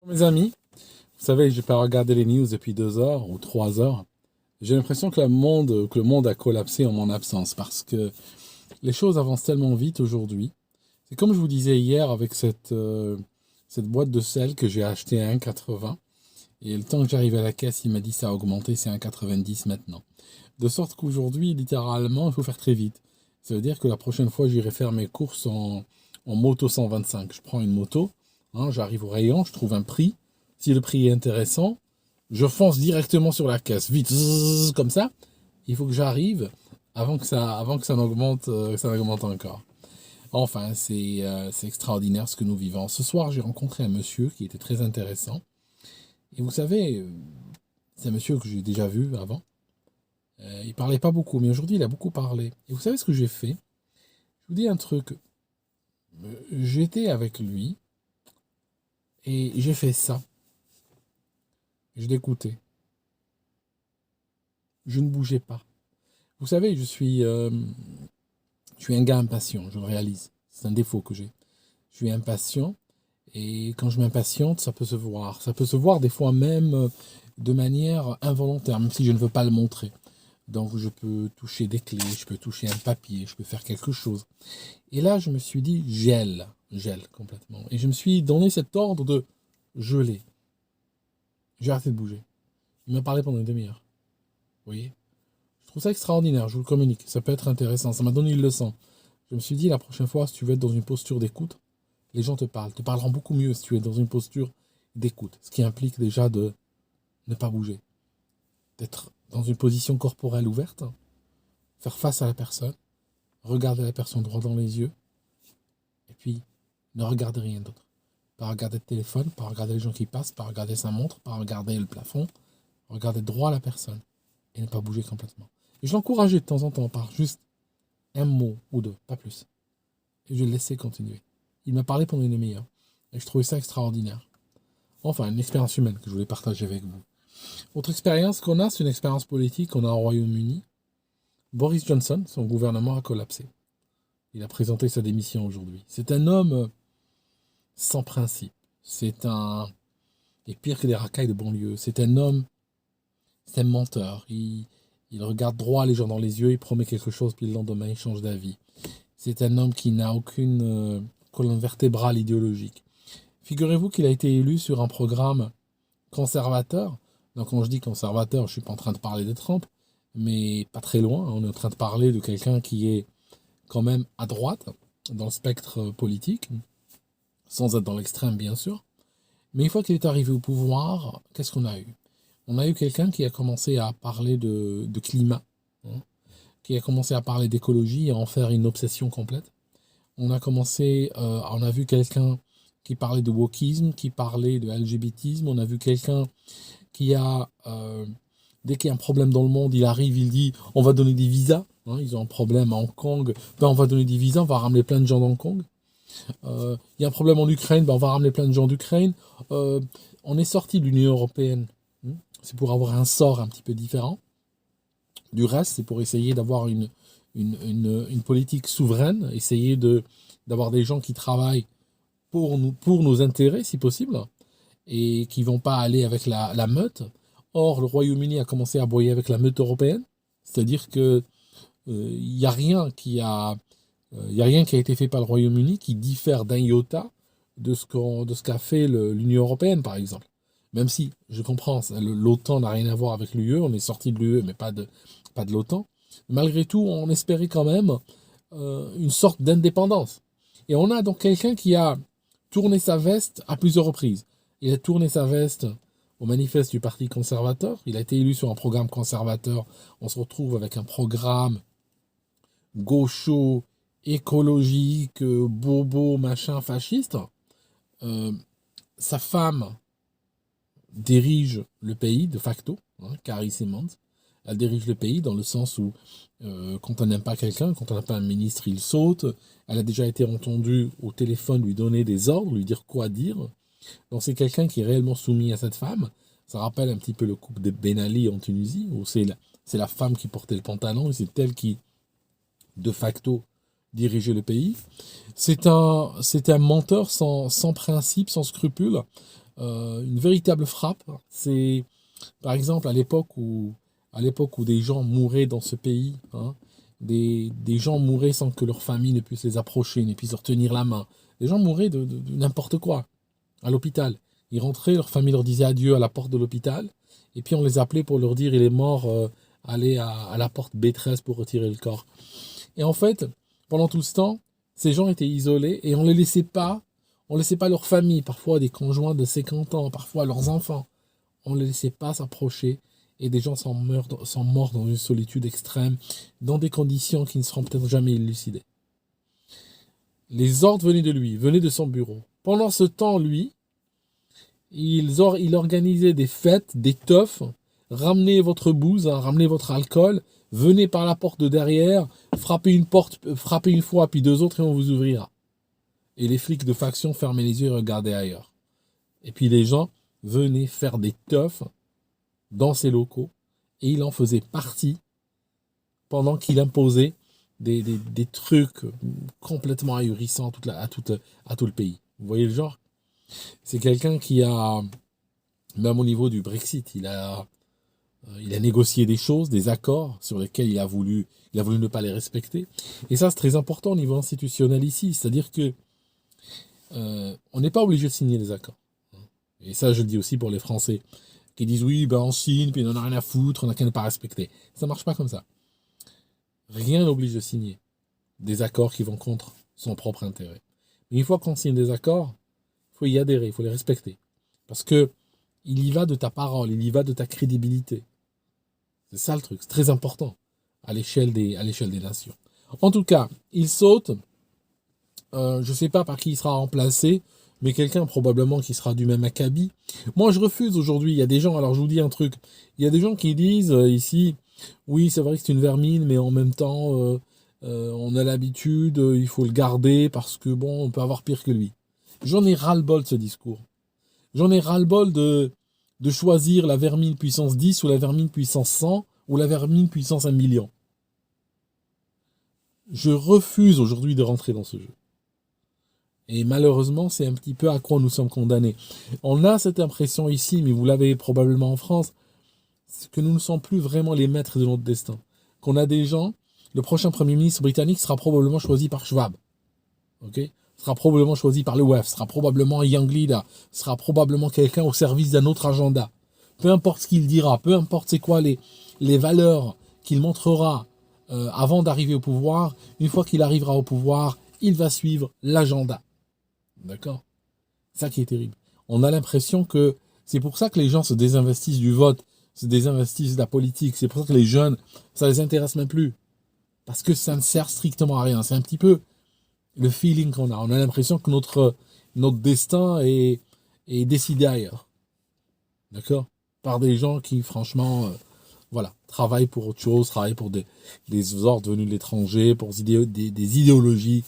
Mes amis, vous savez, j'ai pas regardé les news depuis 2 heures ou 3 heures. J'ai l'impression que le monde a collapsé en mon absence parce que les choses avancent tellement vite aujourd'hui. C'est comme je vous disais hier avec cette boîte de sel que j'ai achetée à 1,80. Et le temps que j'arrive à la caisse, il m'a dit ça a augmenté, c'est 1,90 maintenant. De sorte qu'aujourd'hui, littéralement, il faut faire très vite. Ça veut dire que la prochaine fois, j'irai faire mes courses en moto 125. Je prends une moto, hein, j'arrive au rayon, je trouve un prix. Si le prix est intéressant, je fonce directement sur la caisse, vite, zzzz, comme ça. Il faut que j'arrive avant que ça n'augmente encore. Enfin, c'est extraordinaire ce que nous vivons. Ce soir, j'ai rencontré un monsieur qui était très intéressant. Et vous savez, c'est un monsieur que j'ai déjà vu avant. Il parlait pas beaucoup, mais aujourd'hui, il a beaucoup parlé. Et vous savez ce que j'ai fait? Je vous dis un truc. J'étais avec lui et j'ai fait ça. Je l'écoutais. Je ne bougeais pas. Vous savez, je suis un gars impatient, je le réalise. C'est un défaut que j'ai. Je suis impatient et quand je m'impatiente, ça peut se voir. Ça peut se voir des fois même de manière involontaire, même si je ne veux pas le montrer. Donc je peux toucher des clés, je peux toucher un papier, je peux faire quelque chose. Et là, je me suis dit, gèle complètement. Et je me suis donné cet ordre de geler. J'ai arrêté de bouger. Il m'a parlé pendant une demi-heure. Vous voyez? Je trouve ça extraordinaire, je vous le communique. Ça peut être intéressant. Ça m'a donné une leçon. Je me suis dit, la prochaine fois, si tu veux être dans une posture d'écoute, les gens te parleront beaucoup mieux si tu es dans une posture d'écoute. Ce qui implique déjà de ne pas bouger. D'être dans une position corporelle ouverte, faire face à la personne, regarder la personne droit dans les yeux, et puis ne regarder rien d'autre. Pas regarder le téléphone, pas regarder les gens qui passent, pas regarder sa montre, pas regarder le plafond, regarder droit à la personne et ne pas bouger complètement. Et je l'encourageais de temps en temps par juste un mot ou deux, pas plus. Et je le laissais continuer. Il m'a parlé pendant une demi-heure. Et je trouvais ça extraordinaire. Enfin, une expérience humaine que je voulais partager avec vous. Autre expérience qu'on a, c'est une expérience politique qu'on a au Royaume-Uni. Boris Johnson, son gouvernement a collapsé. Il a présenté sa démission aujourd'hui. C'est un homme sans principe. Et pire que des racailles de banlieue. C'est un menteur. Il regarde droit les gens dans les yeux, il promet quelque chose, puis le lendemain, il change d'avis. C'est un homme qui n'a aucune colonne vertébrale idéologique. Figurez-vous qu'il a été élu sur un programme conservateur. Donc quand je dis conservateur, je ne suis pas en train de parler de Trump, mais pas très loin. On est en train de parler de quelqu'un qui est quand même à droite dans le spectre politique, sans être dans l'extrême bien sûr. Mais une fois qu'il est arrivé au pouvoir, qu'est-ce qu'on a eu? On a eu quelqu'un qui a commencé à parler de climat, hein, qui a commencé à parler d'écologie et à en faire une obsession complète. On a vu quelqu'un qui parlait de wokisme, qui parlait de LGBTisme. On a vu quelqu'un qui dès qu'il y a un problème dans le monde, il arrive, il dit, on va donner des visas. Hein, ils ont un problème à Hong Kong, ben on va donner des visas, on va ramener plein de gens d'Hong Kong. Il y a un problème en Ukraine, ben on va ramener plein de gens d'Ukraine. Euh, on est sorti de l'Union européenne. C'est pour avoir un sort un petit peu différent. Du reste, c'est pour essayer d'avoir une politique souveraine, essayer d'avoir des gens qui travaillent pour nos intérêts, si possible, et qui ne vont pas aller avec la meute. Or, le Royaume-Uni a commencé à broyer avec la meute européenne, c'est-à-dire que il n'y a rien y a rien qui a été fait par le Royaume-Uni qui diffère d'un iota de ce qu'a fait l'Union européenne, par exemple. Même si, je comprends, l'OTAN n'a rien à voir avec l'UE, on est sorti de l'UE, mais pas de l'OTAN. Malgré tout, on espérait quand même une sorte d'indépendance. Et on a donc quelqu'un qui a tourné sa veste à plusieurs reprises. Il a tourné sa veste au manifeste du Parti conservateur. Il a été élu sur un programme conservateur. On se retrouve avec un programme gaucho, écologique, bobo, machin, fasciste. Euh, Sa femme dirige le pays de facto, hein, Carrie Simons. Elle dirige le pays dans le sens où quand on n'aime pas quelqu'un, quand on n'a pas un ministre, il saute. Elle a déjà été entendue au téléphone lui donner des ordres, lui dire quoi dire. Donc c'est quelqu'un qui est réellement soumis à cette femme. Ça rappelle un petit peu le couple de Ben Ali en Tunisie, où c'est la femme qui portait le pantalon et c'est elle qui, de facto, dirigeait le pays. C'est un menteur sans principe, sans scrupule. une véritable frappe. C'est, par exemple, à l'époque où des gens mouraient dans ce pays, hein, des gens mouraient sans que leur famille ne puisse les approcher, ne puisse leur tenir la main. Des gens mouraient de n'importe quoi à l'hôpital. Ils rentraient, leur famille leur disait adieu à la porte de l'hôpital, et puis on les appelait pour leur dire il est mort, allez à la porte B13 pour retirer le corps. Et en fait, pendant tout ce temps, ces gens étaient isolés et on laissait pas leur famille, parfois des conjoints de 50 ans, parfois leurs enfants, on ne les laissait pas s'approcher et des gens sont morts dans une solitude extrême, dans des conditions qui ne seront peut-être jamais élucidées. Les ordres venaient de lui, venaient de son bureau. Pendant ce temps, lui, il organisait des fêtes, des teufs, ramenez votre bouse, hein, ramenez votre alcool, venez par la porte de derrière, frappez une porte, frappez une fois, puis deux autres et on vous ouvrira. Et les flics de faction fermaient les yeux et regardaient ailleurs. Et puis les gens venaient faire des teufs dans ces locaux et il en faisait partie pendant qu'il imposait des trucs complètement ahurissants à tout le pays. Vous voyez le genre? C'est quelqu'un qui a, même au niveau du Brexit, il a négocié des choses, des accords sur lesquels il a voulu ne pas les respecter. Et ça, c'est très important au niveau institutionnel ici. C'est-à-dire que on n'est pas obligé de signer les accords. Et ça, je le dis aussi pour les Français qui disent oui, ben on signe, puis on n'en a rien à foutre, on n'a qu'à ne pas respecter. Ça ne marche pas comme ça. Rien n'oblige de signer des accords qui vont contre son propre intérêt. Mais une fois qu'on signe des accords, il faut y adhérer, il faut les respecter. Parce que il y va de ta parole, il y va de ta crédibilité. C'est ça le truc, c'est très important à l'échelle des nations. En tout cas, il saute, je ne sais pas par qui il sera remplacé, mais quelqu'un probablement qui sera du même acabit. Moi, je refuse aujourd'hui, il y a des gens, alors je vous dis un truc, il y a des gens qui disent ici, oui, c'est vrai que c'est une vermine, mais en même temps, on a l'habitude, il faut le garder parce que bon, on peut avoir pire que lui. J'en ai ras-le-bol de ce discours. J'en ai ras-le-bol de choisir la vermine puissance 10 ou la vermine puissance 100 ou la vermine puissance 1 million. Je refuse aujourd'hui de rentrer dans ce jeu. Et malheureusement, c'est un petit peu à quoi nous sommes condamnés. On a cette impression ici, mais vous l'avez probablement en France, que nous ne sommes plus vraiment les maîtres de notre destin. Qu'on a des gens, le prochain Premier ministre britannique sera probablement choisi par Schwab. Ok ? Sera probablement choisi par le WEF, sera probablement un young leader, sera probablement quelqu'un au service d'un autre agenda. Peu importe ce qu'il dira, peu importe c'est quoi les valeurs qu'il montrera avant d'arriver au pouvoir, une fois qu'il arrivera au pouvoir, il va suivre l'agenda. D'accord ? C'est ça qui est terrible. On a l'impression que c'est pour ça que les gens se désinvestissent du vote, se désinvestissent de la politique, c'est pour ça que les jeunes, ça les intéresse même plus. Parce que ça ne sert strictement à rien. C'est un petit peu le feeling qu'on a. On a l'impression que notre destin est décidé ailleurs. D'accord ? Par des gens qui, franchement, voilà, travaillent pour autre chose, travaillent pour des ordres venus de l'étranger, pour des idéologies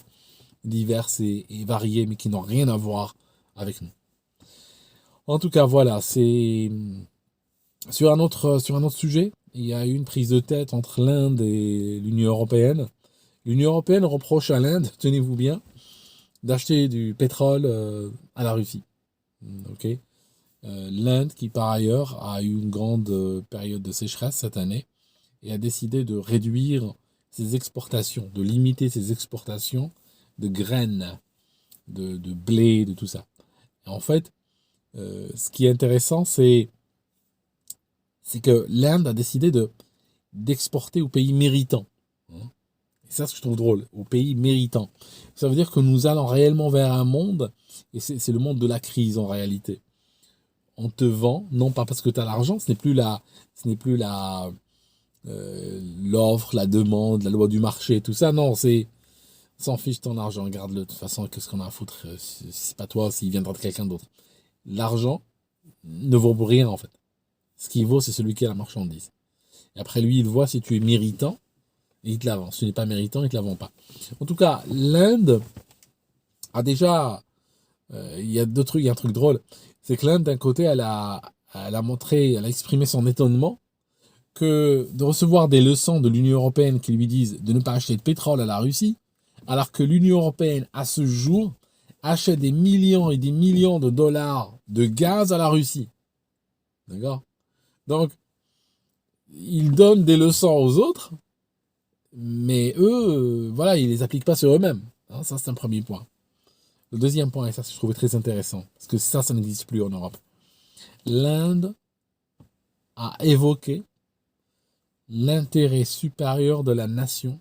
diverses et variées, mais qui n'ont rien à voir avec nous. En tout cas, voilà, c'est sur un autre sujet. Il y a eu une prise de tête entre l'Inde et l'Union européenne. L'Union européenne reproche à l'Inde, tenez-vous bien, d'acheter du pétrole à la Russie. Ok ? L'Inde, qui par ailleurs a eu une grande période de sécheresse cette année, et a décidé de réduire ses exportations, de limiter ses exportations de graines, de blé, de tout ça. Et en fait, ce qui est intéressant, c'est que l'Inde a décidé d'exporter aux pays méritants. Et ça, ce que je trouve drôle, aux pays méritants. Ça veut dire que nous allons réellement vers un monde, et c'est le monde de la crise en réalité. On te vend, non pas parce que tu as l'argent, ce n'est plus l'offre, la demande, la loi du marché, tout ça. Non, c'est s'en fiche ton argent, garde-le. De toute façon, qu'est-ce qu'on a à foutre si c'est pas toi, s'il viendra de quelqu'un d'autre. L'argent ne vaut rien en fait. Ce qui vaut, c'est celui qui a la marchandise. Et après lui, il voit si tu es méritant et il te la vend. Si tu n'es pas méritant, il te la vend pas. En tout cas, l'Inde a déjà, il y a deux trucs, il y a un truc drôle, c'est que l'Inde d'un côté, elle a exprimé son étonnement que de recevoir des leçons de l'Union européenne qui lui disent de ne pas acheter de pétrole à la Russie, alors que l'Union européenne, à ce jour, achète des millions et des millions de dollars de gaz à la Russie. D'accord? Donc, ils donnent des leçons aux autres, mais eux, voilà, ils les appliquent pas sur eux-mêmes. Hein, ça, c'est un premier point. Le deuxième point, et ça, je trouvais très intéressant, parce que ça n'existe plus en Europe. L'Inde a évoqué l'intérêt supérieur de la nation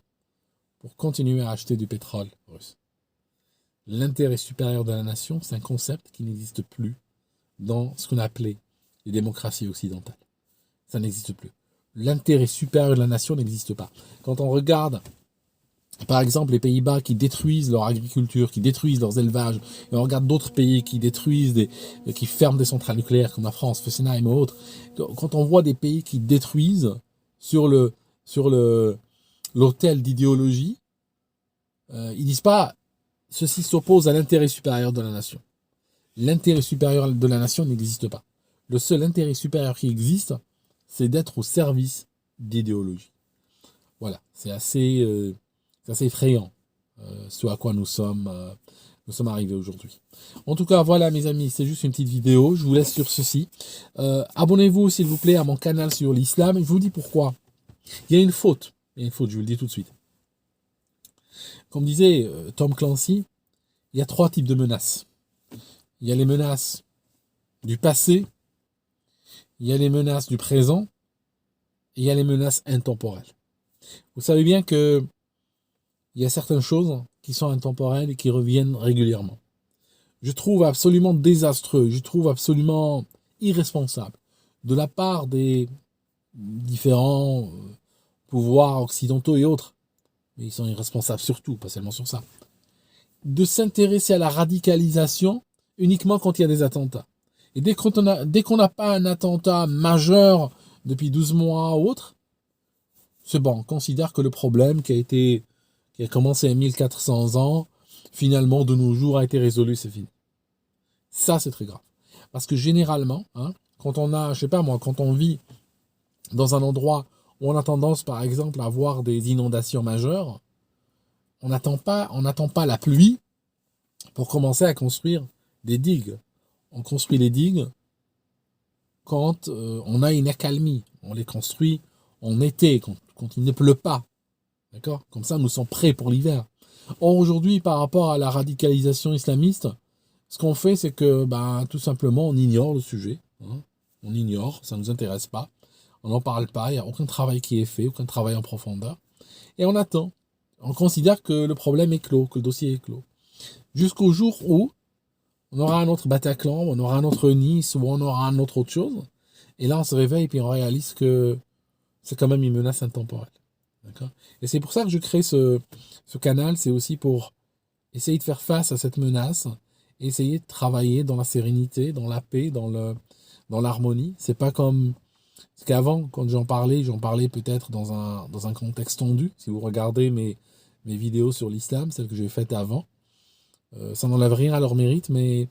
pour continuer à acheter du pétrole russe. L'intérêt supérieur de la nation, c'est un concept qui n'existe plus dans ce qu'on appelait les démocraties occidentales. Ça n'existe plus. L'intérêt supérieur de la nation n'existe pas. Quand on regarde, par exemple, les Pays-Bas qui détruisent leur agriculture, qui détruisent leurs élevages, et on regarde d'autres pays qui détruisent, qui ferment des centrales nucléaires, comme la France, Fessenheim ou autres, quand on voit des pays qui détruisent sur l'autel d'idéologie, ils disent pas ceci s'oppose à l'intérêt supérieur de la nation. L'intérêt supérieur de la nation n'existe pas. Le seul intérêt supérieur qui existe, c'est d'être au service d'idéologie. Voilà, c'est assez effrayant ce à quoi nous sommes arrivés aujourd'hui. En tout cas, voilà mes amis, c'est juste une petite vidéo. Je vous laisse sur ceci. Abonnez-vous s'il vous plaît à mon canal sur l'islam. Je vous dis pourquoi. Il y a une faute. Il y a une faute, je vous le dis tout de suite. Comme disait Tom Clancy, il y a 3 types de menaces. Il y a les menaces du passé, il y a les menaces du présent, et il y a les menaces intemporelles. Vous savez bien que il y a certaines choses qui sont intemporelles et qui reviennent régulièrement. Je trouve absolument désastreux, je trouve absolument irresponsable de la part des différents pouvoirs occidentaux et autres, mais ils sont irresponsables surtout, pas seulement sur ça, de s'intéresser à la radicalisation uniquement quand il y a des attentats. Et dès qu'on n'a pas un attentat majeur depuis 12 mois ou autre, c'est bon, on considère que le problème qui a commencé à 1400 ans, finalement, de nos jours, a été résolu, c'est fini. Ça, c'est très grave. Parce que généralement, quand on a, je sais pas moi, quand on vit dans un endroit où on a tendance, par exemple, à avoir des inondations majeures, on n'attend pas la pluie pour commencer à construire des digues. On construit les digues quand on a une accalmie. On les construit en été, quand il ne pleut pas. D'accord? Comme ça, nous sommes prêts pour l'hiver. Or, aujourd'hui, par rapport à la radicalisation islamiste, ce qu'on fait, c'est que, tout simplement, on ignore le sujet. On ignore, ça ne nous intéresse pas. On n'en parle pas, il n'y a aucun travail qui est fait, aucun travail en profondeur. Et on attend. On considère que le problème est clos, que le dossier est clos. Jusqu'au jour où on aura un autre Bataclan, on aura un autre Nice, ou on aura un autre chose. Et là, on se réveille et puis on réalise que c'est quand même une menace intemporelle. D'accord ? Et c'est pour ça que je crée ce canal, c'est aussi pour essayer de faire face à cette menace, essayer de travailler dans la sérénité, dans la paix, dans l'harmonie. C'est pas comme... Parce qu'avant, quand j'en parlais peut-être dans un contexte tendu. Si vous regardez mes vidéos sur l'islam, celles que j'ai faites avant, ça n'enlève rien à leur mérite, mais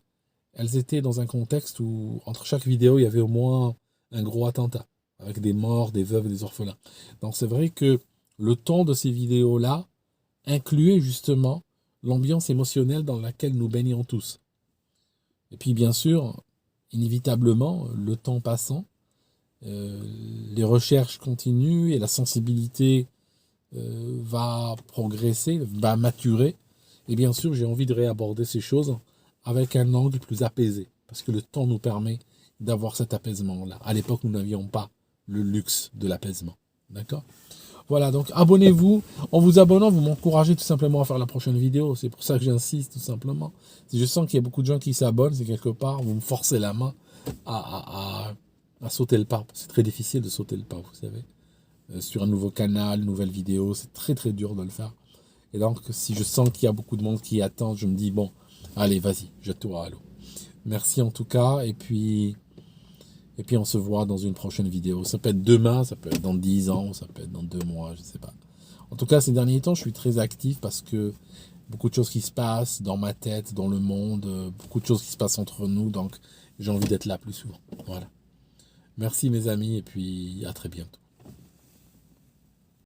elles étaient dans un contexte où, entre chaque vidéo, il y avait au moins un gros attentat, avec des morts, des veuves et des orphelins. Donc c'est vrai que le ton de ces vidéos-là incluait justement l'ambiance émotionnelle dans laquelle nous baignons tous. Et puis bien sûr, inévitablement, le temps passant, les recherches continuent et la sensibilité va progresser, va maturer. Et bien sûr, j'ai envie de réaborder ces choses avec un angle plus apaisé, parce que le temps nous permet d'avoir cet apaisement-là. À l'époque, nous n'avions pas le luxe de l'apaisement. D'accord ? Voilà, donc abonnez-vous. En vous abonnant, vous m'encouragez tout simplement à faire la prochaine vidéo. C'est pour ça que j'insiste, tout simplement. Si je sens qu'il y a beaucoup de gens qui s'abonnent, c'est quelque part, vous me forcez la main à sauter le pas. C'est très difficile de sauter le pas, vous savez. Sur un nouveau canal, nouvelle vidéo, c'est très très dur de le faire. Et donc, si je sens qu'il y a beaucoup de monde qui attend, je me dis, bon, allez, vas-y, jette-toi à l'eau. Merci en tout cas, et puis on se voit dans une prochaine vidéo. Ça peut être demain, ça peut être dans 10 ans, ça peut être dans 2 mois, je ne sais pas. En tout cas, ces derniers temps, je suis très actif parce que beaucoup de choses qui se passent dans ma tête, dans le monde, beaucoup de choses qui se passent entre nous, donc j'ai envie d'être là plus souvent. Voilà. Merci mes amis, et puis à très bientôt.